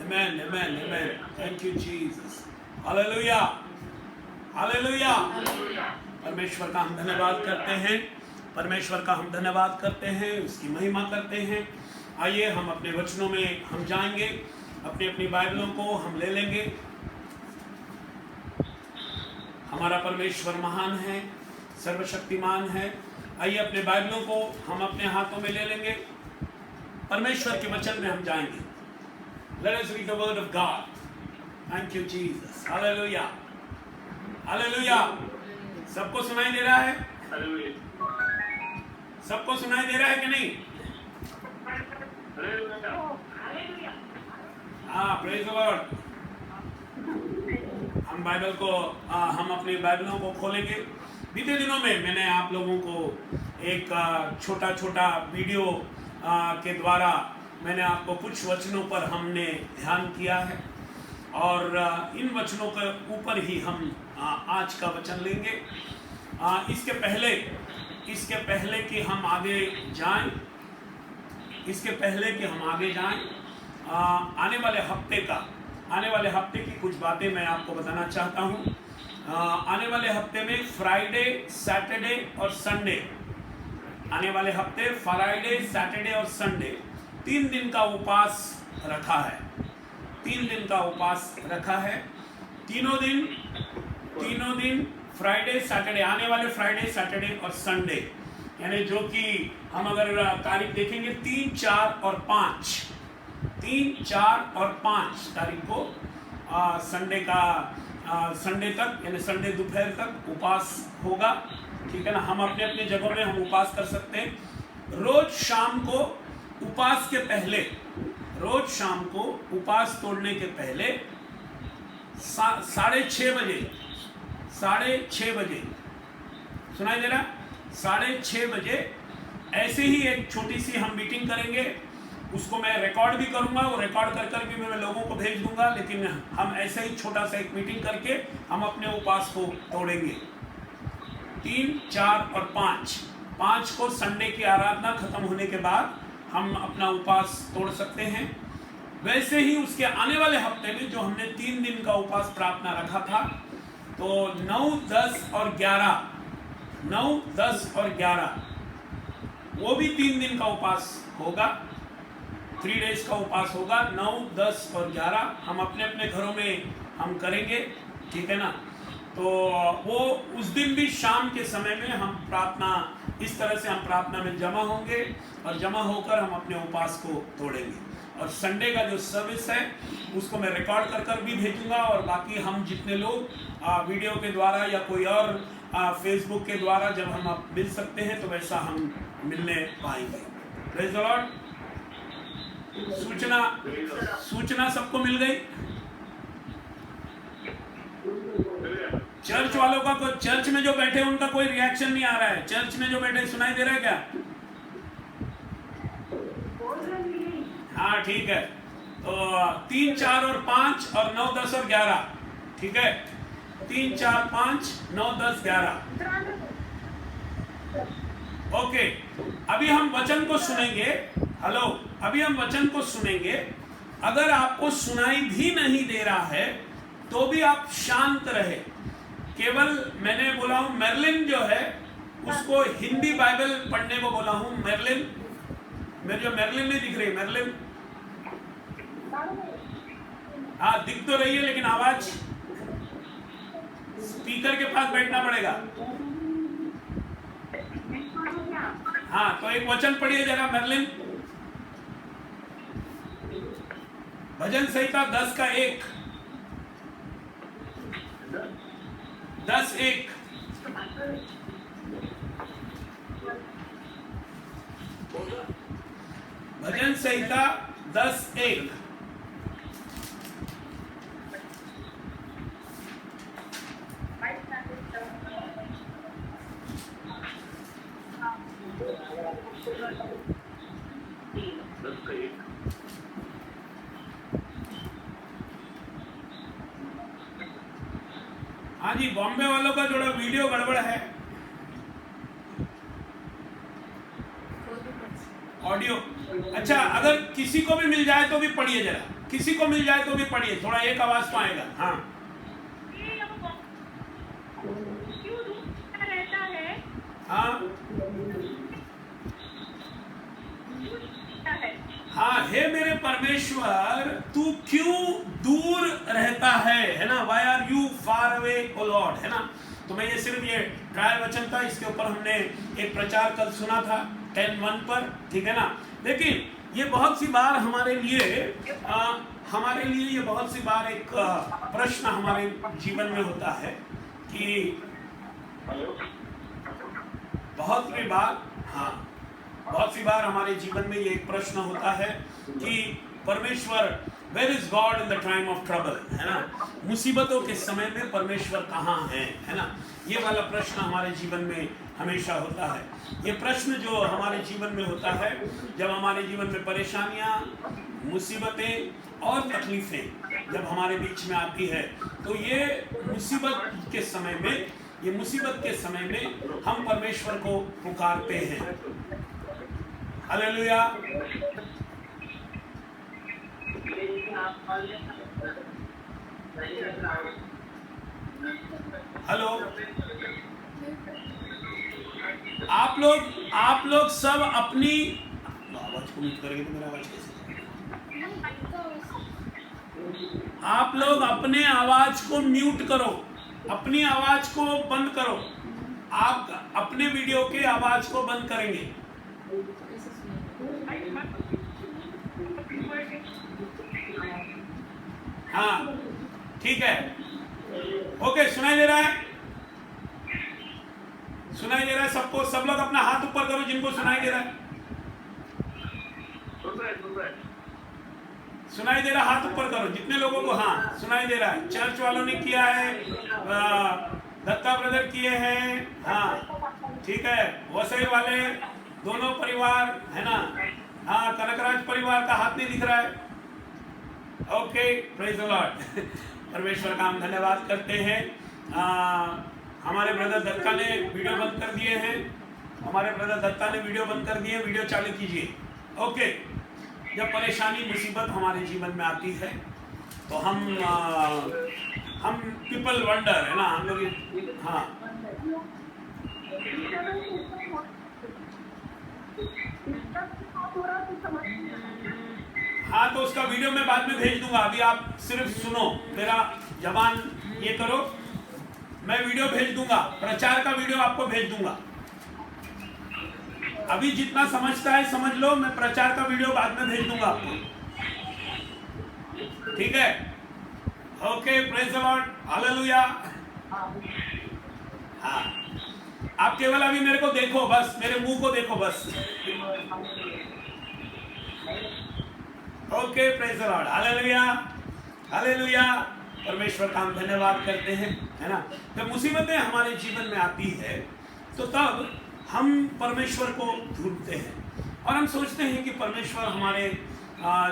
Amen, amen, amen. Thank you, Jesus. Hallelujah. Hallelujah. परमेश्वर का हम धन्यवाद करते हैं, परमेश्वर का हम धन्यवाद करते हैं, उसकी महिमा करते हैं। आइए हम अपने वचनों में हम जाएंगे, अपनी अपनी बाइबलों को हम ले लेंगे। हमारा परमेश्वर महान है, सर्वशक्तिमान है। आइए अपने बाइबलों को हम अपने हाथों में ले लेंगे, परमेश्वर के वचन में हम जाएंगे। Let us read the word of God. Thank you, Jesus. Hallelujah. Hallelujah. सबको सुनाई दे रहा है? सबको सुनाई दे रहा है कि नहीं? हाँ, praise the Lord. हम बाइबल को हम अपनी बाइबलों को खोलेंगे। बीते दिनों में मैंने आप लोगों को एक छोटा छोटा वीडियो के द्वारा मैंने आपको कुछ वचनों पर हमने ध्यान किया है, और इन वचनों के ऊपर ही हम आज का वचन लेंगे। इसके पहले कि हम आगे जाएं, आने वाले हफ्ते की कुछ बातें मैं आपको बताना चाहता हूं। आने वाले हफ्ते में फ्राइडे, सैटरडे और संडे, आने वाले हफ्ते फ्राइडे, सैटरडे और संडे 3 दिन का उपवास रखा है। 3 दिन का उपवास रखा है। तीनों दिन फ्राइडे, सैटरडे, आने वाले फ्राइडे, सैटरडे और संडे, यानी जो कि हम अगर तारीख देखेंगे 3, 4 और 5 तारीख को संडे तक, यानी संडे दोपहर तक उपवास होगा। ठीक है ना। हम अपने अपने जगहों में हम उपवास कर सकते हैं। रोज शाम को उपवास के पहले, रोज शाम को उपवास तोड़ने के पहले 6:30 बजे, सुनाई दे रहा? 6:30 बजे ऐसे ही एक छोटी सी हम मीटिंग करेंगे। उसको मैं रिकॉर्ड भी करूंगा, वो रिकॉर्ड कर भी मैं लोगों को भेज दूंगा। लेकिन हम ऐसे ही छोटा सा एक मीटिंग करके हम अपने उपवास को तोड़ेंगे। 3, 4 और 5 को संडे की आराधना खत्म होने के बाद हम अपना उपवास तोड़ सकते हैं। वैसे ही उसके आने वाले हफ्ते में जो हमने 3 दिन का उपवास प्रार्थना रखा था, तो 9, 10 और 11 वो भी 3 दिन का उपवास होगा। 3 डेज का उपवास होगा। 9, 10 और 11 हम अपने अपने घरों में हम करेंगे। ठीक है ना। तो वो उस दिन भी शाम के समय में हम प्रार्थना, इस तरह से हम प्रार्थना में जमा होंगे और जमा होकर हम अपने उपवास को तोड़ेंगे। और संडे का जो सर्विस है उसको मैं रिकॉर्ड कर भी भेजूंगा। और बाकी हम जितने लोग वीडियो के द्वारा या कोई और फेसबुक के द्वारा जब हम मिल सकते हैं तो वैसा हम मिलने पाएंगे। Praise the Lord. सूचना सबको मिल गई? चर्च वालों का, चर्च में जो बैठे उनका कोई रिएक्शन नहीं आ रहा है। चर्च में जो बैठे सुनाई दे रहा है क्या? हाँ, ठीक है। तो 3, 4 और 5 और 9, 10 और 11, ठीक है। 3, 4, 5, 9, 10, 11। ओके, अभी हम वचन को सुनेंगे। हेलो, अभी हम वचन को सुनेंगे। अगर आपको सुनाई भी नहीं दे रहा है तो भी आप शांत रहे। केवल मैंने बोला हूं मेरलिन जो है उसको हिंदी बाइबल पढ़ने को बोला हूं। मेरलिन, मेरे जो मेरलिन नहीं दिख रही, मेरलिन, हाँ दिख तो रही है लेकिन आवाज, स्पीकर के पास बैठना पड़ेगा। हाँ, तो एक वचन पढ़िए जरा मेरलिन। भजन संहिता 10 का 1, 10:1। भजन संहिता 10:1। हाँ जी, बॉम्बे वालों का थोड़ा वीडियो गड़बड़ है, ऑडियो। अच्छा, अगर किसी को भी मिल जाए तो भी पढ़िए जरा। किसी को मिल जाए तो भी पढ़िए, थोड़ा एक आवाज तो आएगा। हाँ रहता है। हाँ हाँ, हे मेरे परमेश्वर तू क्यों दूर रहता है ना, why are you far away O Lord, है ना। तो मैं ये सिर्फ ये ट्रायल वचन था, इसके ऊपर हमने एक प्रचार कल सुना था 10:1 पर, ठीक है ना। लेकिन ये बहुत सी बार हमारे लिए ये बहुत सी बार एक प्रश्न हमारे जीवन में होता है कि बहुत सी बार हमारे जीवन में ये एक प्रश्न होता है कि परमेश्वर, where is God in the time of trouble, है ना। मुसीबतों के समय में परमेश्वर कहाँ है ना। ये वाला प्रश्न हमारे जीवन में हमेशा होता है। ये प्रश्न जो हमारे जीवन में होता है, जब हमारे जीवन में परेशानियां, मुसीबतें और तकलीफें जब हमारे बीच में आती है, तो ये मुसीबत के समय में हम परमेश्वर को पुकारते हैं। हालेलुया। हेलो, आप लोग सब अपनी आवाज को म्यूट करेंगे तो मेरा आवाज कैसे? आप लोग अपने आवाज को म्यूट करो, अपनी आवाज को बंद करो। आप अपने वीडियो के आवाज को बंद करेंगे। हाँ ठीक है, ओके। सुनाई दे रहा है? सुनाई दे रहा है सबको? सब लोग अपना हाथ ऊपर करो जिनको सुनाई दे रहा है। सुनाई दे रहा, हाथ ऊपर करो जितने लोगों को हाँ सुनाई दे रहा है। चर्च वालों ने किया है, दत्ता ब्रदर किए हैं, हाँ ठीक है। वसई वाले दोनों परिवार है ना, हाँ कनकराज परिवार का हाथ नहीं दिख रहा है। Okay, praise the Lord. परमेश्वर का हम धन्यवाद करते हैं। हमारे ब्रदर दत्ता ने वीडियो बंद कर दिए हैं, वीडियो चालू कीजिए। ओके, जब परेशानी मुसीबत हमारे जीवन में आती है तो हम पीपल वंडर, है ना, हम लोग हाँ तो उसका वीडियो मैं बाद में भेज दूंगा। अभी आप सिर्फ सुनो, मेरा जबान ये करो, मैं वीडियो भेज दूंगा, प्रचार का वीडियो आपको भेज दूंगा। अभी जितना समझता है समझ लो, मैं प्रचार का वीडियो बाद में भेज दूंगा आपको, ठीक है। Okay, praise the Lord, hallelujah. हाँ, आप केवल अभी मेरे को देखो, बस मेरे मुंह को देखो बस। Okay, praise the Lord, hallelujah hallelujah. परमेश्वर का हम धन्यवाद करते हैं, है ना। जब मुसीबतें हमारे जीवन में आती है तो तब हम परमेश्वर को ढूंढते हैं और हम सोचते हैं कि परमेश्वर हमारे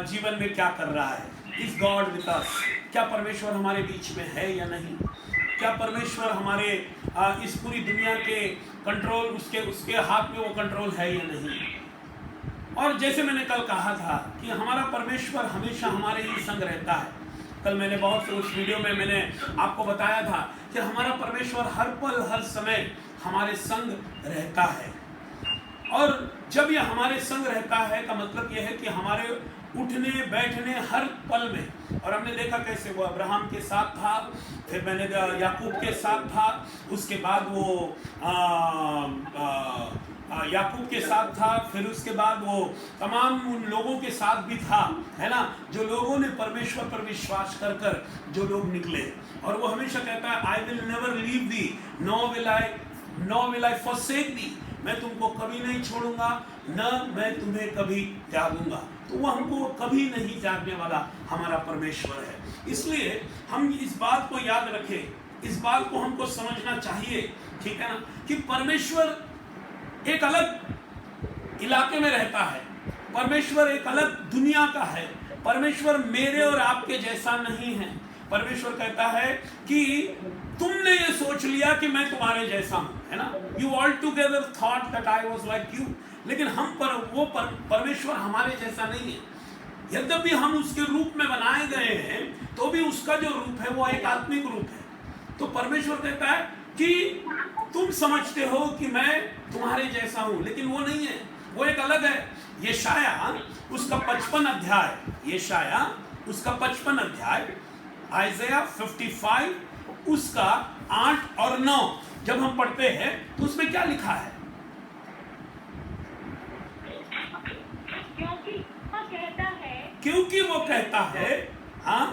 जीवन में क्या कर रहा है। Is God with us? क्या परमेश्वर हमारे बीच में है या नहीं? क्या परमेश्वर हमारे इस पूरी दुनिया के कंट्रोल, उसके हाथ में वो कंट्रोल है या नहीं? और जैसे मैंने कल कहा था कि हमारा परमेश्वर हमेशा हमारे ही संग रहता है। कल मैंने बहुत से उस वीडियो में मैंने आपको बताया था कि हमारा परमेश्वर हर पल हर समय हमारे संग रहता है। और जब ये हमारे संग रहता है का मतलब ये है कि हमारे उठने बैठने हर पल में। और हमने देखा कैसे वो अब्राहम के साथ था, फिर मैंने याकूब के साथ था, उसके बाद वो याकूब के साथ था, फिर उसके बाद वो तमाम उन लोगों के साथ भी था, है ना, जो लोगों ने परमेश्वर पर विश्वास कर कर जो लोग निकले। और वो हमेशा कहता है, I will never leave thee, no will I forsake thee. मैं तुमको कभी नहीं छोड़ूंगा, न मैं तुम्हें कभी त्यागूंगा। तो वो हमको कभी नहीं त्यागने वाला हमारा परमेश्वर है। इसलिए हम इस बात को याद रखें, इस बात को हमको समझना चाहिए, ठीक है ना, कि परमेश्वर एक अलग इलाके में रहता है, परमेश्वर एक अलग दुनिया का है। परमेश्वर मेरे और आपके जैसा नहीं है। परमेश्वर कहता है कि तुमने ये सोच लिया कि मैं तुम्हारे जैसा हूं, है ना, you all together thought that I was like you. लेकिन हम परमेश्वर हमारे जैसा नहीं है। यद्यपि हम उसके रूप में बनाए गए हैं, तो भी उसका जो रूप है वो एक आत्मिक रूप है। तो परमेश्वर कहता है कि तुम समझते हो कि मैं तुम्हारे जैसा हूं, लेकिन वो नहीं है, वो एक अलग है। यशाया उसका 55 अध्याय, यशाया उसका 55 अध्याय, आइज़ाया 55 उसका 8 और 9 जब हम पढ़ते हैं तो उसमें क्या लिखा है? क्योंकि वो कहता है, हाँ,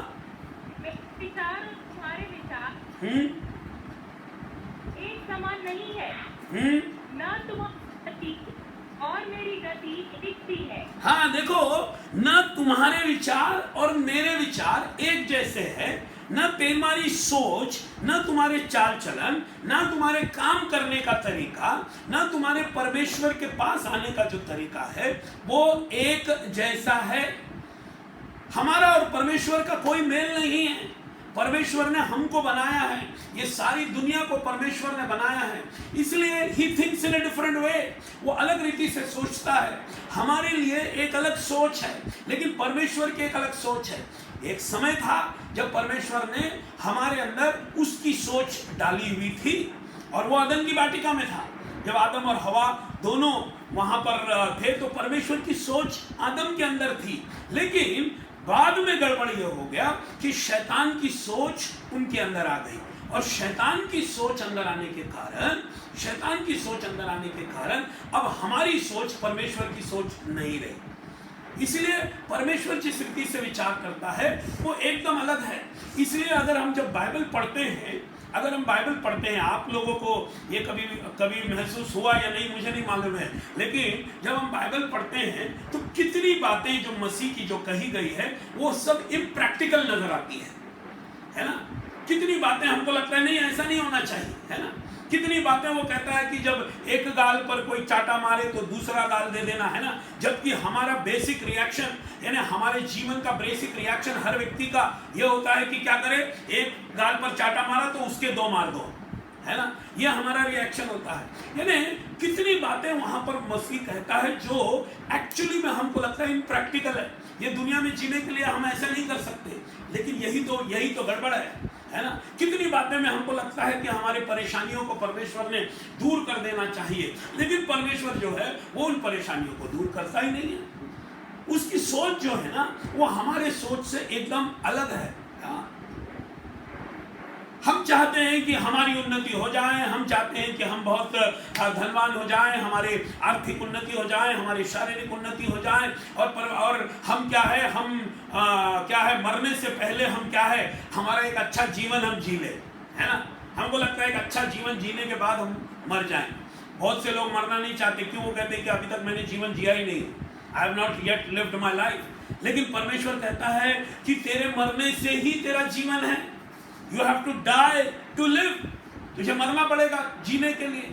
विचार और तुम्हारे विचार एक समान नहीं है, न तुम्हारी गति और मेरी गति एक सी है। हाँ देखो, न तुम्हारे विचार और मेरे विचार एक जैसे हैं, न तुम्हारी सोच, न तुम्हारे चाल चलन, न तुम्हारे काम करने का तरीका, न तुम्हारे परमेश्वर के पास आने का जो तरीका है वो एक जैसा है। हमारा और परमेश्वर का कोई मेल नहीं है। परमेश्वर ने हमको बनाया है, ये सारी दुनिया को परमेश्वर ने बनाया है, इसलिए he thinks in a different way. वो अलग रीति से सोचता है। हमारे लिए एक अलग सोच है, लेकिन परमेश्वर की एक अलग सोच है। एक समय था जब परमेश्वर ने हमारे अंदर उसकी सोच डाली हुई थी, और वो आदम की वाटिका में था। जब आदम और हवा दोनों वहां पर थे तो परमेश्वर की सोच आदम के अंदर थी, लेकिन बाद में गड़बड़ ये हो गया कि शैतान की सोच उनके अंदर आ गई, और शैतान की सोच अंदर आने के कारण अब हमारी सोच परमेश्वर की सोच नहीं रही। इसलिए परमेश्वर जिस रीति से विचार करता है वो एकदम अलग है। इसलिए अगर हम जब बाइबल पढ़ते हैं, आप लोगों को ये कभी महसूस हुआ या नहीं मुझे नहीं मालूम है, लेकिन जब हम बाइबल पढ़ते हैं तो कितनी बातें जो मसीह की जो कही गई है वो सब इम्प्रैक्टिकल नजर आती है ना। कितनी बातें हमको लगता है नहीं ऐसा नहीं होना चाहिए, है ना। कितनी बातें वो कहता है कि जब एक गाल पर कोई चाटा मारे तो दूसरा गाल दे देना, है ना। जबकि हमारा बेसिक रिएक्शन, यानी हमारे जीवन का बेसिक रिएक्शन हर व्यक्ति का ये होता है कि क्या करे, एक गाल पर चाटा मारा तो उसके 2 मार दो, है ना। ये हमारा रिएक्शन होता है। यानी कितनी बातें वहां पर मसीह कहता है जो एक्चुअली में हमको लगता है इम्प्रैक्टिकल है। ये दुनिया में जीने के लिए हम ऐसा नहीं कर सकते, लेकिन यही तो गड़बड़ है ना। कितनी बातें में हमको लगता है कि हमारे परेशानियों को परमेश्वर ने दूर कर देना चाहिए, लेकिन परमेश्वर जो है वो उन परेशानियों को दूर करता ही नहीं है। उसकी सोच जो है ना वो हमारे सोच से एकदम अलग है। हम चाहते हैं कि हमारी उन्नति हो जाए, हम चाहते हैं कि हम बहुत धनवान हो जाएं, हमारे आर्थिक उन्नति हो जाए, हमारी शारीरिक उन्नति हो जाए, और हम क्या है मरने से पहले हम क्या है हमारा एक अच्छा जीवन हम जी ले, है ना। हमको लगता है एक अच्छा जीवन जीने के बाद हम मर जाएं। बहुत से लोग मरना नहीं चाहते, क्यों? वो कहते हैं कि अभी तक मैंने जीवन जिया ही नहीं, I have not yet lived my life. लेकिन परमेश्वर कहता है कि तेरे मरने से ही तेरा जीवन है। You have to die to live. तुझे मरना पड़ेगा जीने के लिए।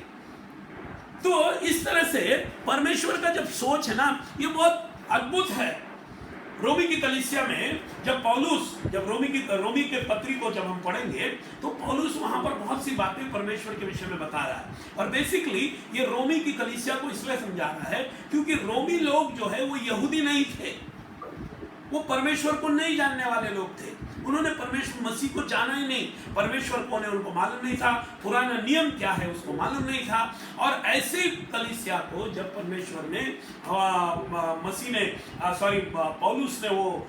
तो इस तरह से परमेश्वर का जब सोच है ना ये बहुत अद्भुत है। रोमी की कलीसिया में जब पौलुस रोमी के पत्री को जब हम पढ़ेंगे तो पौलुस वहां पर बहुत सी बातें परमेश्वर के विषय में बता रहा है। और बेसिकली ये रोमी की कलीसिया को इसलिए समझा रहा है क्योंकि रोमी लोग जो है वो यहूदी नहीं थे, वो परमेश्वर को नहीं जानने वाले लोग थे। उन्होंने परमेश्वर मसीह को जाना ही नहीं, परमेश्वर कौन है उनको मालूम नहीं था, पुराना नियम क्या है उसको मालूम नहीं था। और ऐसे कलीसिया को जब परमेश्वर ने पौलुस ने वो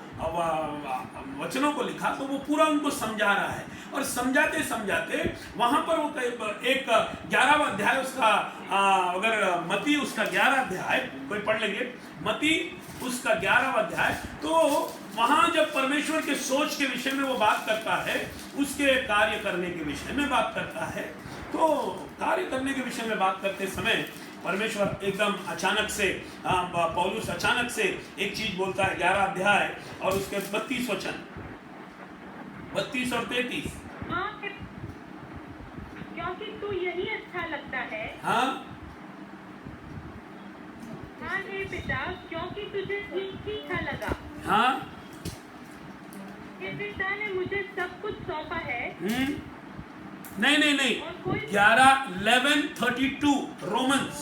वचनों को लिखा तो वो पूरा उनको समझा रहा है। और समझाते समझाते वहां पर वो एक 11वां अध्याय उसका अगर मती उसका 11 अध्याय कोई पढ़ लेंगे, मती उसका 11वां अध्याय, तो वहां जब परमेश्वर के सोच के विषय में वो बात करता है, उसके कार्य करने के विषय में बात करता है, तो कार्य करने के विषय में बात करते समय परमेश्वर एकदम अचानक से पौलुस अचानक से एक चीज बोलता है। 11 अध्याय और उसके 32 वचन, 32 और 33। क्योंकि तू यही अच्छा लगता है। हाँ हे पिता, क्योंकि तुझे अच्छा लगा। हाँ हे पिता ने मुझे सब कुछ सौंपा है। नहीं 11:32 रोमन्स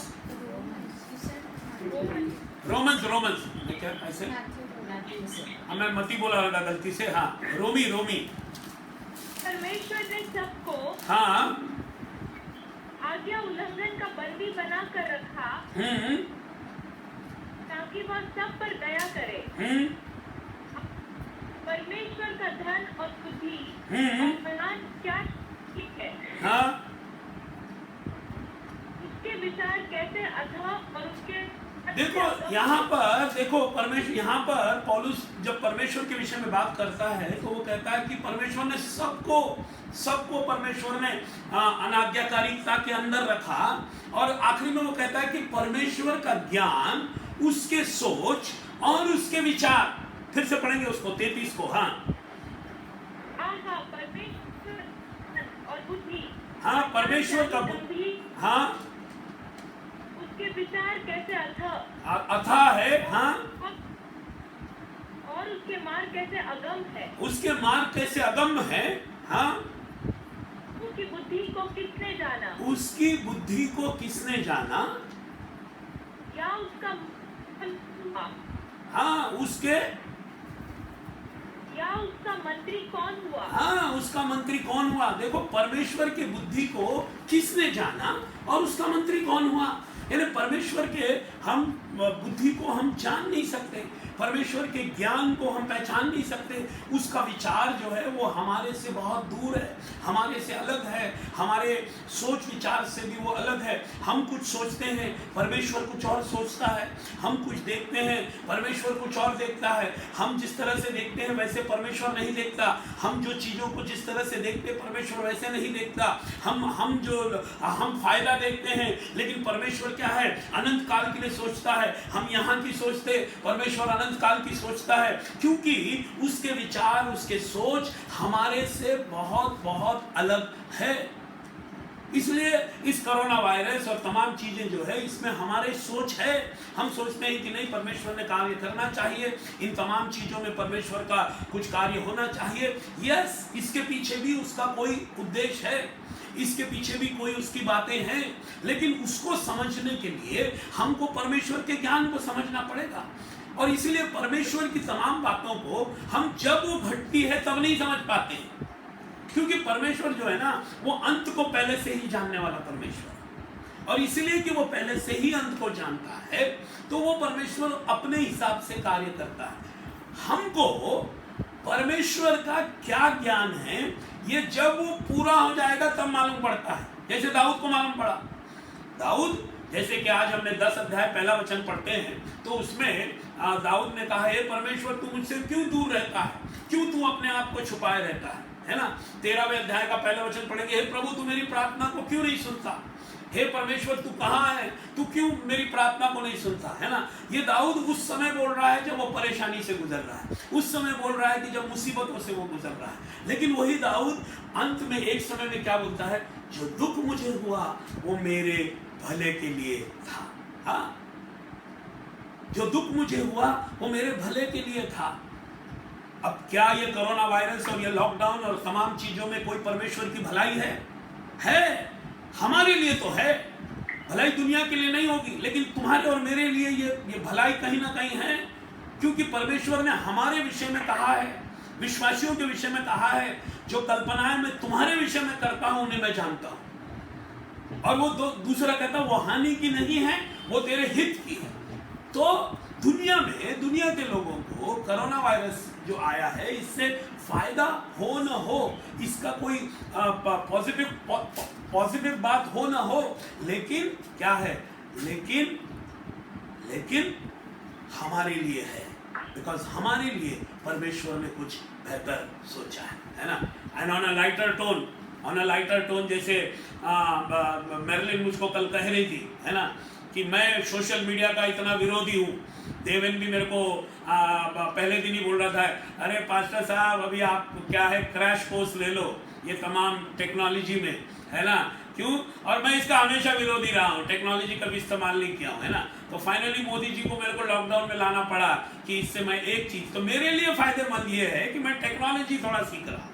क्या ऐसे मैं मती बोला था गलती से, हाँ रोमी। परमेश्वर ने सबको हाँ आज्ञा उल्लंघन का बंदी बना कर रखा ताकि वह सब पर दया करे। परमेश्वर का धन और बुद्धि और बलवान क्या ठीक है। हाँ उसके विचार कैसे अथाह और उसके देखो यहाँ पर, देखो परमेश्वर, यहाँ पर पौलुस जब परमेश्वर के विषय में बात करता है तो वो कहता है कि परमेश्वर ने सबको परमेश्वर ने अनाज्ञाकारिता के अंदर रखा, और आखिरी में वो कहता है कि परमेश्वर का ज्ञान, उसके सोच और उसके विचार। फिर से पढ़ेंगे उसको 33 को। हाँ परमेश्वर और बुद्धि, हाँ परमेश्वर का बुद्धि, हाँ उसके विचार कैसे अथाह है। हाँ और उसके मार्ग कैसे अगम है। उसके मार्ग कैसे अगम है। हाँ उसकी बुद्धि को किसने जाना। उसकी बुद्धि को किसने जाना। या उसका हाँ उसके, या उसका मंत्री कौन हुआ। हाँ उसका मंत्री कौन हुआ। देखो परमेश्वर की बुद्धि को किसने जाना और उसका मंत्री कौन हुआ। यानी परमेश्वर के हम बुद्धि को हम जान नहीं सकते, परमेश्वर के ज्ञान को हम पहचान नहीं सकते। उसका विचार जो है वो हमारे से बहुत दूर है, हमारे से अलग है, हमारे सोच विचार से भी वो अलग है। हम कुछ सोचते हैं, परमेश्वर कुछ और सोचता है। हम कुछ देखते हैं, परमेश्वर कुछ और देखता है। हम जिस तरह से देखते हैं वैसे परमेश्वर नहीं देखता। हम जो चीज़ों को जिस तरह से देखते हैं परमेश्वर वैसे नहीं देखता। हम फायदा देखते हैं, लेकिन परमेश्वर क्या है, अनंत काल के लिए सोचता है। हम यहाँ की सोचते, परमेश्वर अनंत काल की सोचता है, क्योंकि उसके विचार, उसके सोच हमारे से बहुत बहुत अलग है। इसलिए इस कोरोना वायरस और तमाम चीजें जो है इसमें हमारे सोच है। हम सोचते हैं कि नहीं परमेश्वर ने कार्य करना चाहिए, इन तमाम चीजों में परमेश्वर का कुछ कार्य होना चाहिए। यस, इसके पीछे भी उसका कोई उद्देश्य है, इसके पीछे भी कोई उसकी बातें हैं, लेकिन उसको समझने के लिए हमको परमेश्वर के ज्ञान को समझना पड़ेगा। और इसलिए परमेश्वर की तमाम बातों को हम जब वो घटती है तब नहीं समझ पाते हैं, क्योंकि परमेश्वर जो है ना वो अंत को पहले से ही जानने वाला परमेश्वर, और इसलिए कि वो पहले से ही अंत को जानता है तो वो परमेश्वर अपने हिसाब से कार्य करता है। हमको परमेश्वर का क्या ज्ञान है ये जब वो पूरा हो जाएगा तब मालूम पड़ता है। जैसे दाऊद को मालूम पड़ा। दाऊद, जैसे कि आज हमने 10 अध्याय पहला वचन पढ़ते हैं तो उसमें दाऊद ने कहा, हे परमेश्वर तू मुझसे क्यों दूर रहता है, क्यों तू अपने आप को छुपाए रहता है ना। 13वें अध्याय का पहला वचन पढ़ेंगे, हे प्रभु तू मेरी प्रार्थना को क्यों नहीं सुनता, हे परमेश्वर तू कहाँ है, तू क्यों मेरी प्रार्थना को नहीं सुनता, है ना। ये दाऊद उस समय बोल रहा है जब वो परेशानी से गुजर रहा है, उस समय बोल रहा है कि जब मुसीबतों से वो गुजर रहा है। लेकिन वही दाऊद अंत में एक समय में क्या बोलता है, जो दुख मुझे हुआ वो मेरे भले के लिए था। हाँ, जो दुख मुझे हुआ वो मेरे भले के लिए था। अब क्या ये कोरोना वायरस और ये लॉकडाउन और तमाम चीजों में कोई परमेश्वर की भलाई है? हमारे लिए तो है, भलाई दुनिया के लिए नहीं होगी, लेकिन तुम्हारे और मेरे लिए ये भलाई कहीं ना कहीं है, क्योंकि परमेश्वर ने हमारे विषय में कहा है, विश्वासियों के विषय में कहा है, जो कल्पनाएं मैं तुम्हारे विषय में करता हूं उन्हें मैं जानता हूं। और वो दूसरा कहता वो हानि की नहीं है, वो तेरे हित की है। तो दुनिया के लोगों को कोरोना वायरस जो आया है इससे फायदा हो न हो, इसका कोई पॉजिटिव बात हो न हो, लेकिन क्या है, लेकिन हमारे लिए है, बिकॉज हमारे लिए परमेश्वर ने कुछ बेहतर सोचा है ना। And on a lighter tone जैसे मेरलिन मुझको कल कह रही थी, है ना, कि मैं सोशल मीडिया का इतना विरोधी हूँ। देवेन भी मेरे को पहले दिन ही बोल रहा था, अरे पास्टर साहब अभी आप क्या है क्रैश कोर्स ले लो ये तमाम टेक्नोलॉजी में, है ना, क्यों। और मैं इसका हमेशा विरोधी रहा हूँ, टेक्नोलॉजी कभी इस्तेमाल नहीं किया हूँ, है ना। तो फाइनली मोदी जी को मेरे को लॉकडाउन में लाना पड़ा कि इससे मैं एक चीज, तो मेरे लिए फायदेमंद ये है कि मैं टेक्नोलॉजी थोड़ा सीख रहा हूँ,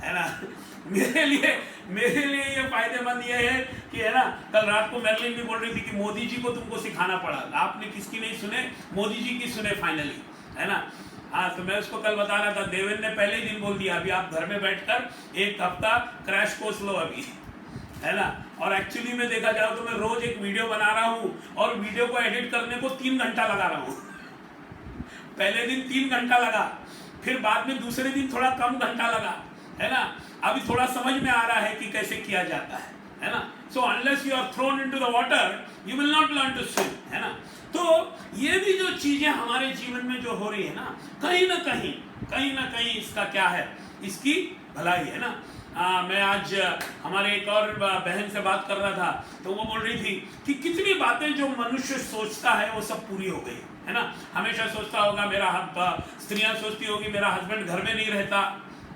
है ना। मेरे लिए ये फायदेमंद ये है कि, है ना, कल रात को मेरलिन भी बोल रही थी कि मोदी जी को तुमको सिखाना पड़ा, आपने किसकी नहीं सुने, मोदी जी की सुने फाइनली, है ना। हाँ, तो मैं उसको कल बता रहा था, देवेंद्र ने पहले ही दिन बोल दिया अभी आप घर में बैठकर एक हफ्ता क्रैश कोर्स लो अभी, है ना। और एक्चुअली में देखा जाए तो मैं रोज एक वीडियो बना रहा हूँ और वीडियो को एडिट करने को 3 घंटा लगा रहा हूँ। पहले दिन 3 घंटा लगा, फिर बाद में दूसरे दिन थोड़ा कम घंटा लगा, है ना। अभी थोड़ा समझ में आ रहा है कि कैसे किया जाता है ना। So unless you are thrown into the water you will not learn to swim, है ना। तो ये भी जो चीजें हमारे जीवन में जो हो रही है ना, कहीं ना कहीं इसका क्या है, इसकी भलाई है ना। मैं आज हमारे एक और बहन से बात कर रहा था, तो वो बोल रही थी कि कितनी बातें जो मनुष्य सोचता है वो सब पूरी हो गई, है ना। हमेशा सोचता होगा स्त्रियां सोचती होगी मेरा हस्बैंड घर में नहीं रहता,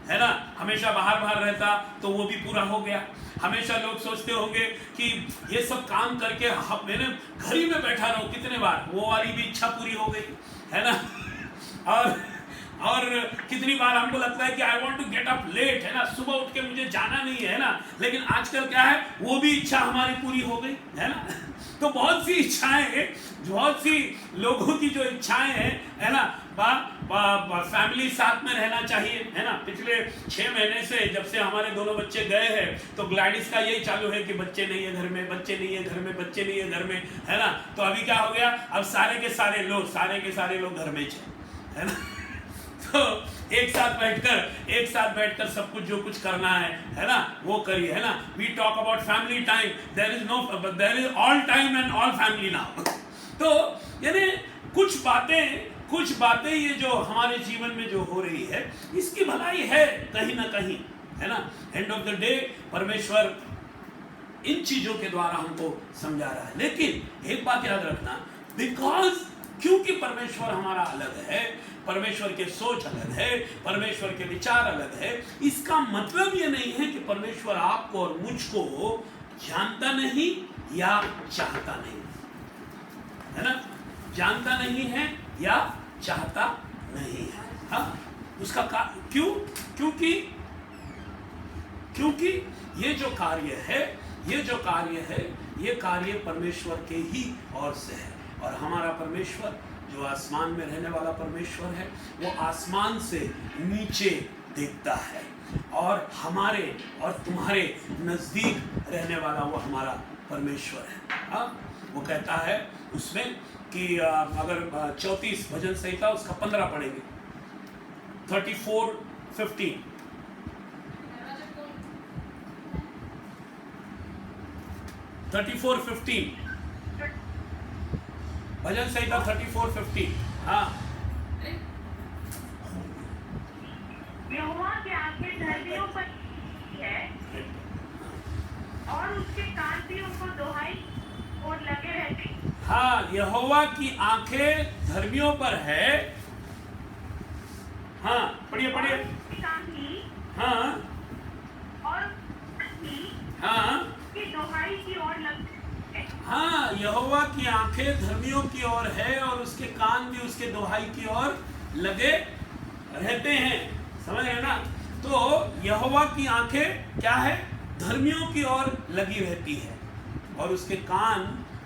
है ना, हमेशा बाहर रहता, तो वो भी पूरा हो गया। हमेशा लोग सोचते होंगे कि ये सब काम करके मैंने घर ही में बैठा रहो, कितने बार वो वाली भी इच्छा पूरी हो गई, है ना। और कितनी बार हमको लगता है कि I want to get up late, है ना, सुबह उठ के मुझे जाना नहीं है ना, लेकिन आजकल क्या है, वो भी इच्छा हमारी पूरी हो गई, है ना। तो बहुत सी इच्छाएं, बहुत सी लोगों की जो इच्छाएं हैं, है ना, फैमिली साथ में रहना चाहिए, है ना। पिछले 6 महीने से जब से हमारे दोनों बच्चे गए हैं तो ग्लैडिस का यही चालू है कि बच्चे नहीं है घर में, बच्चे नहीं है घर में, बच्चे नहीं है घर में, है ना। तो अभी क्या हो गया, अब सारे के सारे लोग घर में है ना। तो एक साथ बैठकर सब कुछ जो कुछ करना है ना, वो करिए, है ना। We talk about family time, there is all time and all family now. तो यानी कुछ बातें ये जो हमारे जीवन में जो हो रही है, इसकी भलाई है कहीं ना कहीं, है ना। एंड ऑफ द डे परमेश्वर इन चीजों के द्वारा हमको समझा रहा है। लेकिन एक बात याद रखना, क्योंकि परमेश्वर हमारा अलग है, परमेश्वर के सोच अलग है, परमेश्वर के विचार अलग है, इसका मतलब ये नहीं है कि परमेश्वर आपको और मुझको जानता नहीं या चाहता नहीं, है ना। जानता नहीं है या चाहता नहीं है, हाँ। उसका क्योंकि ये जो कार्य है, ये कार्य परमेश्वर के ही ओर से है। और हमारा परमेश्वर जो आसमान में रहने वाला परमेश्वर है, वो आसमान से नीचे देखता है, और हमारे और तुम्हारे नजदीक रहने वाला वो हमारा परमेश्वर है, हाँ। वो कहता है उसमें कि अगर 34 भजन संहिता उसका 15 पढ़ेंगे, 34:15, भजन संहिता 34:15, हाँ। यहोवा की आंखें धर्मियों पर है और उसके कान भी उनको दोहाई और लगे रहते। हाँ, यहोवा की आंखें धर्मियों पर है, हाँ। पढ़िए हाँ हाँ की दोहाई की ओर लगते। हाँ, यहोवा की आंखें धर्मियों की ओर है और उसके कान भी उसके दोहाई की ओर लगे रहते हैं, समझ रहे ना। तो यहोवा की आंखें क्या है, धर्मियों की ओर लगी रहती है और उसके कान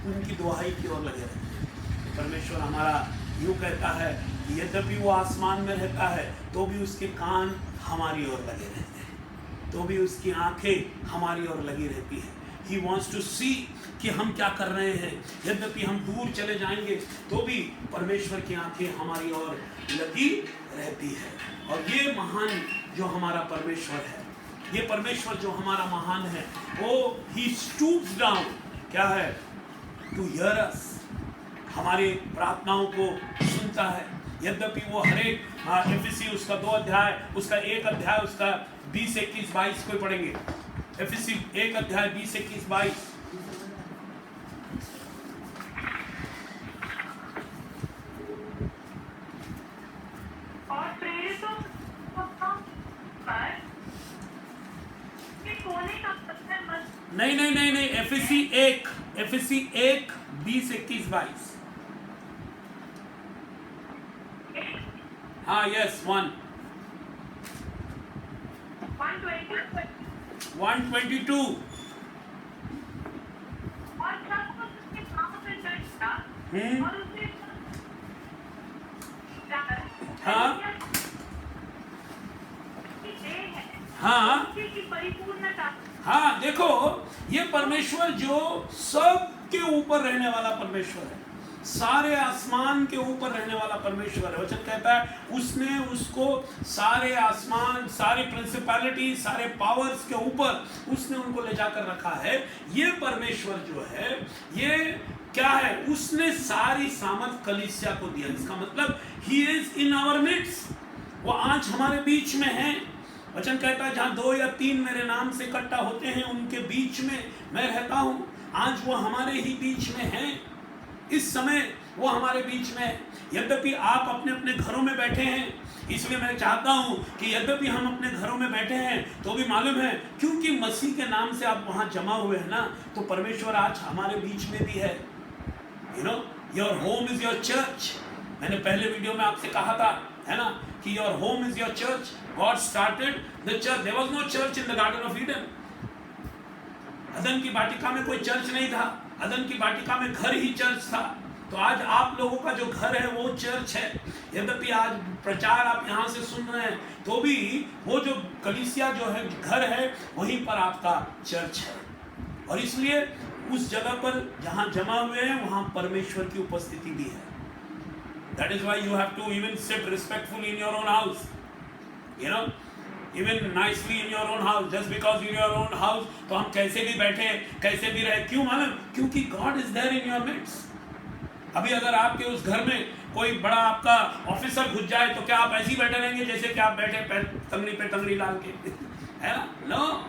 उनकी दुहाई की ओर लगे रहते हैं। परमेश्वर हमारा यूँ कहता है कि यद्यपि वो आसमान में रहता है तो भी उसके कान हमारी ओर लगे रहते हैं, तो भी उसकी आंखें हमारी ओर लगी रहती है। He wants to see कि हम क्या कर रहे हैं। यद्यपि हम दूर चले जाएंगे तो भी परमेश्वर की आंखें हमारी ओर लगी रहती है। और ये महान जो हमारा परमेश्वर है, ये परमेश्वर जो हमारा महान है, वो He stoops down, क्या है, to hear us, हमारे प्रार्थनाओं को सुनता है। यद्यपि वो हर एक एफएससी उसका 2 अध्याय, उसका 1 अध्याय, उसका 20, 21, 22 को पढ़ेंगे। एफएससी 1 अध्याय 20, 21, 22। और प्रेरितों पर कोने का पत्थर मत, नहीं, एफएससी 1 20, 21, 22। हाँ, यस, 122। और सब कुछ उसके पाँव पे चढ़ता और उसे हाँ की परिपूर्णता। हाँ, देखो ये परमेश्वर जो सबके ऊपर रहने वाला परमेश्वर है, सारे आसमान के ऊपर रहने वाला परमेश्वर है। वचन कहता है उसने उसको सारे आसमान, सारी प्रिंसिपैलिटी, सारे पावर्स के ऊपर उसने उनको ले जाकर रखा है। ये परमेश्वर जो है ये क्या है, उसने सारी सामर्थ कलीसिया को दिया। इसका मतलब he is in our midst, वो आज हमारे बीच में है। वचन कहता है जहां 2 या 3 मेरे नाम से इकट्ठा होते हैं उनके बीच में मैं रहता हूं। आज वो हमारे ही बीच में है, इस समय वो हमारे बीच में है। यद्यपि आप अपने अपने घरों में बैठे हैं, इसलिए मैं चाहता हूं कि यद्यपि हम अपने घरों में बैठे हैं तो भी मालूम है क्योंकि मसीह के नाम से आप वहां जमा हुए हैं ना, तो परमेश्वर आज हमारे बीच में भी है। You no, your home is your church. मैंने पहले वीडियो में आपसे कहा था, है ना, कि your home is your church. God started the church, there was no church in the garden of Eden. अदन की वाटिका में कोई चर्च नहीं था, अदन की वाटिका में घर ही चर्च था। तो आज आप लोगों का जो घर है वो चर्च है। यद्यपि आज प्रचार आप यहाँ से सुन रहे हैं तो भी वो जो कलीसिया जो है, घर है, वहीं पर आपका चर्च है। और इसलिए उस जगह पर जहाँ जमा हुए हैं वहाँ परमेश्वर की उपस्थिति भी है। That is why you have to even sit respectfully in your own house, you know, even nicely in your own house. Just because in your own house, तो हम कैसे भी बैठे, कैसे भी रहे, क्यों मालूम? क्योंकि God is there in your midst. अभी अगर आपके उस घर में कोई बड़ा आपका ऑफिसर घुस जाए तो क्या आप ऐसे ही बैठे रहेंगे जैसे कि आप बैठे तंगड़ी पे तंगड़ी डाल के, है ना? No,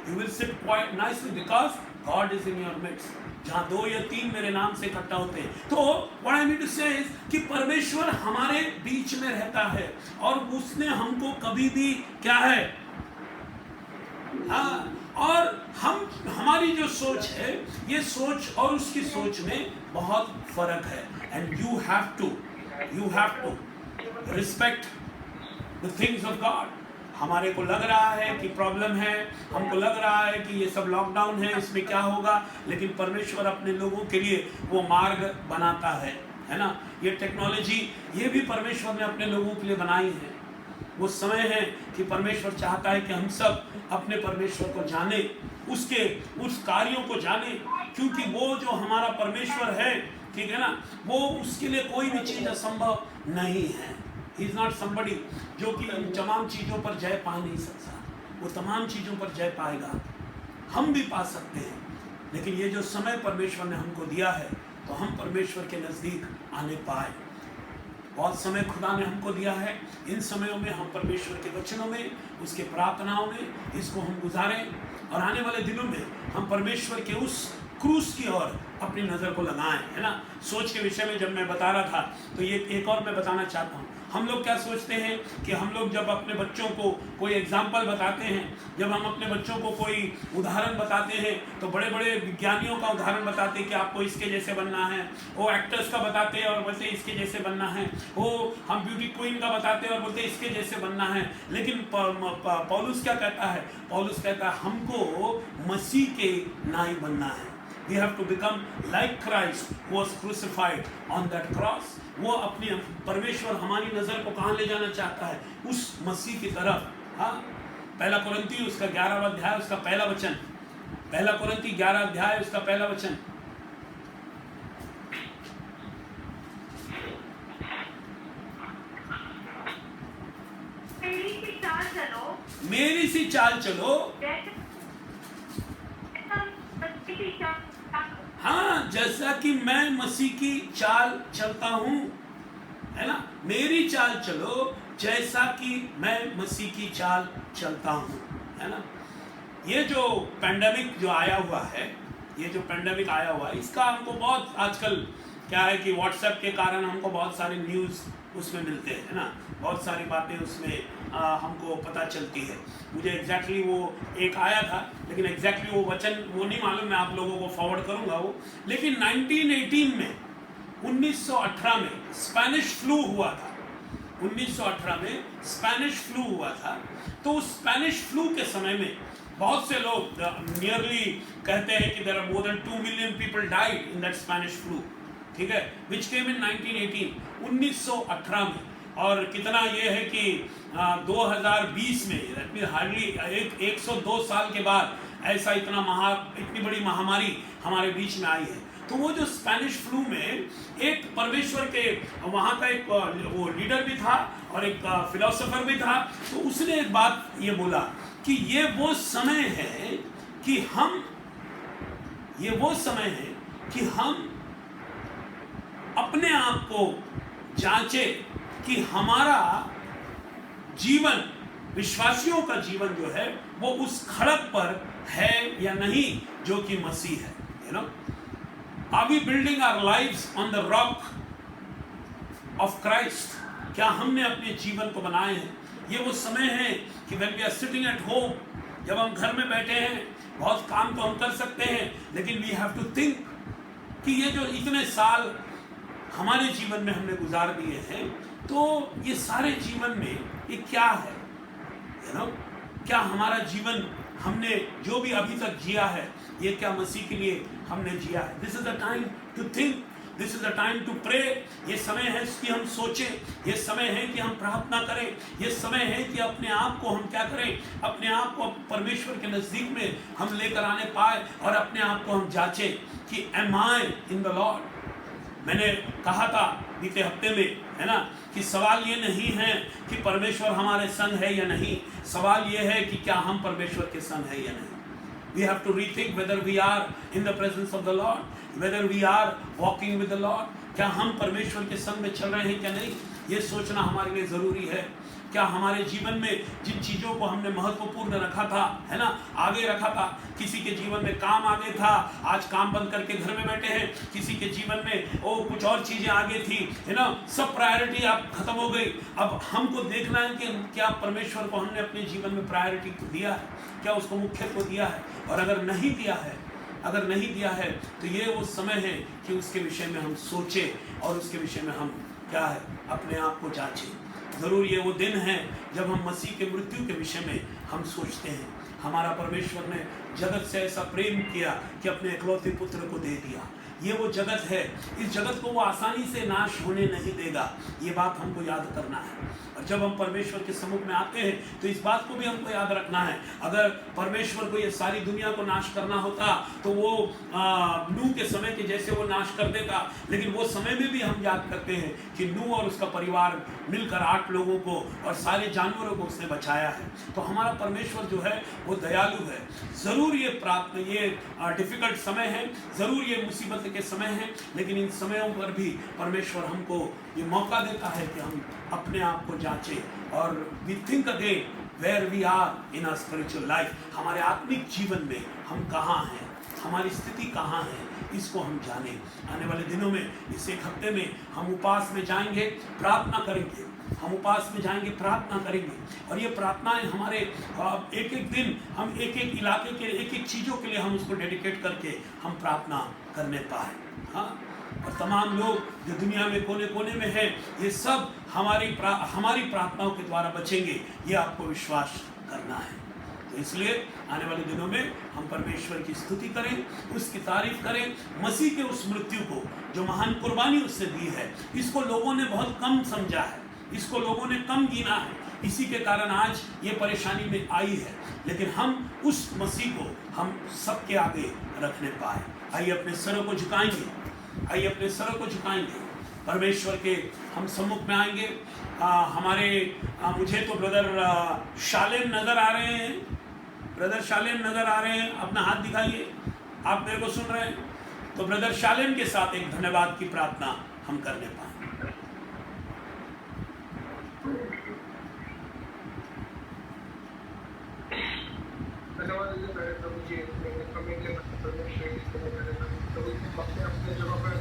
you will sit quite nicely because God is in your midst. जहाँ 2 या 3 मेरे नाम से इकट्ठा होते हैं। तो what I mean to say is कि परमेश्वर हमारे बीच में रहता है और उसने हमको कभी भी क्या है, हाँ, और हमारी जो सोच है, ये सोच और उसकी सोच में बहुत फर्क है। And you have to respect the things of God. हमारे को लग रहा है कि प्रॉब्लम है, हमको लग रहा है कि ये सब लॉकडाउन है, इसमें क्या होगा, लेकिन परमेश्वर अपने लोगों के लिए वो मार्ग बनाता है ना। ये टेक्नोलॉजी ये भी परमेश्वर ने अपने लोगों के लिए बनाई है। वो समय है कि परमेश्वर चाहता है कि हम सब अपने परमेश्वर को जाने, उसके उस कार्यों को जाने, क्योंकि वो जो हमारा परमेश्वर है, ठीक है ना, वो उसके लिए कोई भी चीज़ असंभव नहीं है। He is not somebody जो कि इन तमाम चीज़ों पर जय पा नहीं सकता, वो तमाम चीज़ों पर जय पाएगा। हम भी पा सकते हैं, लेकिन ये जो समय परमेश्वर ने हमको दिया है तो हम परमेश्वर के नज़दीक आने पाए। बहुत समय खुदा ने हमको दिया है, इन समयों में हम परमेश्वर के वचनों में, उसके प्रार्थनाओं में इसको हम गुजारें और आने वाले दिनों में हम परमेश्वर के उस क्रूस की ओर अपनी नज़र को लगाएं, है ना। सोच के विषय में जब मैं बता रहा था तो ये एक और मैं बताना चाहता हूँ। हम लोग क्या सोचते हैं कि हम लोग जब अपने बच्चों को कोई एग्जाम्पल बताते हैं, जब हम अपने बच्चों को कोई उदाहरण बताते हैं तो बड़े बड़े विज्ञानियों का उदाहरण बताते हैं कि आपको इसके जैसे बनना है, वो एक्टर्स का बताते हैं और बोलते इसके जैसे बनना है, वो हम ब्यूटी क्वीन का बताते हैं और बोलते इसके जैसे बनना है। लेकिन पौलुस क्या कहता है? पौलुस कहता है हमको मसीह के नाई बनना है। We have to become like Christ who was crucified on that cross. वो अपनी परमेश्वर हमारी नज़र को कहाँ ले जाना चाहता है? उस मसीह की तरफ। हाँ, पहला कुरिन्ती उसका 11वां अध्याय उसका पहला वचन, पहला कुरिन्ती 11 अध्याय उसका पहला वचन। मेरी सी चाल चलो, हाँ, जैसा कि मैं मसीह की चाल चलता हूँ, है ना। मेरी चाल चलो जैसा कि मैं मसीह की चाल चलता हूँ, है ना। ये जो पैंडेमिक जो आया हुआ है, ये जो पैंडेमिक आया हुआ है, इसका हमको बहुत आजकल क्या है कि व्हाट्सएप के कारण हमको बहुत सारे न्यूज़ उसमें मिलते हैं, है ना। बहुत सारी बातें उसमें हमको पता चलती है। मुझे एग्जैक्टली वो एक आया था, लेकिन एग्जैक्टली वो वचन वो नहीं मालूम, मैं आप लोगों को फॉरवर्ड करूंगा वो। लेकिन 1918 में 1918 में स्पेनिश फ्लू हुआ था। 1918 में स्पेनिश फ्लू हुआ था। तो उस स्पेनिश फ्लू के समय में बहुत से लोग नियरली कहते हैं कि there are more than 2 million people died in that Spanish flu, ठीक है, विच केम इन 1918 में। और कितना ये है कि 2020 में हार्डली 102 साल के बाद ऐसा इतनी बड़ी महामारी हमारे बीच में आई है। तो वो जो स्पेनिश फ्लू में एक परमेश्वर के वहाँ का एक वो लीडर भी था और एक फिलोसोफर भी था, तो उसने एक बात ये बोला कि ये वो समय है कि हम अपने आप को जांचे कि हमारा जीवन, विश्वासियों का जीवन जो है वो उस खड़क पर है या नहीं जो कि मसीह है। You know, are we building our lives on the rock of Christ? क्या हमने अपने जीवन को बनाए हैं? ये वो समय है कि when we are sitting at home, जब हम घर में बैठे हैं, बहुत काम तो हम कर सकते हैं, लेकिन वी हैव टू थिंक कि ये जो इतने साल हमारे जीवन में हमने गुजार दिए हैं, तो ये सारे जीवन में ये क्या है? यू नो, क्या हमारा जीवन हमने जो भी अभी तक जिया है, ये क्या मसीह के लिए हमने जिया है? This is the time to think, this is the time to pray. ये समय है कि हम सोचें, ये समय है कि हम प्रार्थना करें, ये समय है कि अपने आप को हम क्या करें, अपने आप को परमेश्वर के नज़दीक में हम लेकर आने पाए और अपने आप को हम जांचें कि am I in the Lord. मैंने कहा था बीते हफ्ते में, है ना, कि सवाल ये नहीं है कि परमेश्वर हमारे संग है या नहीं, सवाल ये है कि क्या हम परमेश्वर के संग है या नहीं। We have to rethink whether we are in the presence of the Lord, whether we are walking with the Lord. क्या हम परमेश्वर के संग में चल रहे हैं क्या नहीं, ये सोचना हमारे लिए ज़रूरी है। क्या हमारे जीवन में जिन चीज़ों को हमने महत्वपूर्ण रखा था, है ना, आगे रखा था, किसी के जीवन में काम आगे था, आज काम बंद करके घर में बैठे हैं, किसी के जीवन में कुछ और चीज़ें आगे थी, है ना, सब प्रायोरिटी अब खत्म हो गई। अब हमको देखना है कि क्या परमेश्वर को हमने अपने जीवन में प्रायोरिटी दिया है, क्या उसको मुख्यत्व दिया है, और अगर नहीं दिया है तो ये वो समय है कि उसके विषय में हम सोचें और उसके विषय में हम क्या है अपने आप को जांचें। ज़रूर ये वो दिन है जब हम मसीह के मृत्यु के विषय में हम सोचते हैं। हमारा परमेश्वर ने जगत से ऐसा प्रेम किया कि अपने इकलौते पुत्र को दे दिया। ये वो जगत है, इस जगत को वो आसानी से नाश होने नहीं देगा, ये बात हमको याद करना है। और जब हम परमेश्वर के सम्मुख में आते हैं तो इस बात को भी हमको याद रखना है, अगर परमेश्वर को ये सारी दुनिया को नाश करना होता तो वो नूह के समय के जैसे वो नाश कर देता, लेकिन वो समय में भी हम याद करते हैं कि नूह और उसका परिवार मिलकर 8 लोगों को और सारे जानवरों को उसने बचाया है। तो हमारा परमेश्वर जो है वो दयालु है। ज़रूर ये डिफ़िकल्ट समय है, ज़रूर ये मुसीबत के समय है, लेकिन इन समयों पर भी परमेश्वर हमको ये मौका देता है कि हम अपने आप को जांचें और we think again where we are in our spiritual life. हमारे आत्मिक जीवन में हम कहाँ हैं, हमारी स्थिति कहाँ है, इसको हम जानें। आने वाले दिनों में, इस एक हफ्ते में हम उपवास में जाएंगे, प्रार्थना करेंगे, हम उपवास में जाएंगे, प्रार्थना करेंगे, और ये प्रार्थनाएं हमारे एक एक दिन हम एक एक इलाके के एक एक चीज़ों के लिए हम उसको डेडिकेट करके हम प्रार्थना करने पाए। हाँ, और तमाम लोग जो दुनिया में कोने कोने में हैं, ये सब हमारी प्रार्थनाओं के द्वारा बचेंगे, ये आपको विश्वास करना है। तो इसलिए आने वाले दिनों में हम परमेश्वर की स्तुति करें, उसकी तारीफ करें। मसीह के उस मृत्यु को, जो महान कुर्बानी उससे दी है, इसको लोगों ने बहुत कम समझा है, इसको लोगों ने कम गिना है, इसी के कारण आज ये परेशानी में आई है। लेकिन हम उस मसीह को हम सबके आगे रखने पाए। आइए अपने सरों को झुकाएंगे, परमेश्वर के हम सम्मुख में आएंगे। मुझे तो ब्रदर शालेम नज़र आ रहे हैं, अपना हाथ दिखाइए, आप मेरे को सुन रहे हैं? तो ब्रदर शालेम के साथ एक धन्यवाद की प्रार्थना हम करने पाए। अपने जगह पर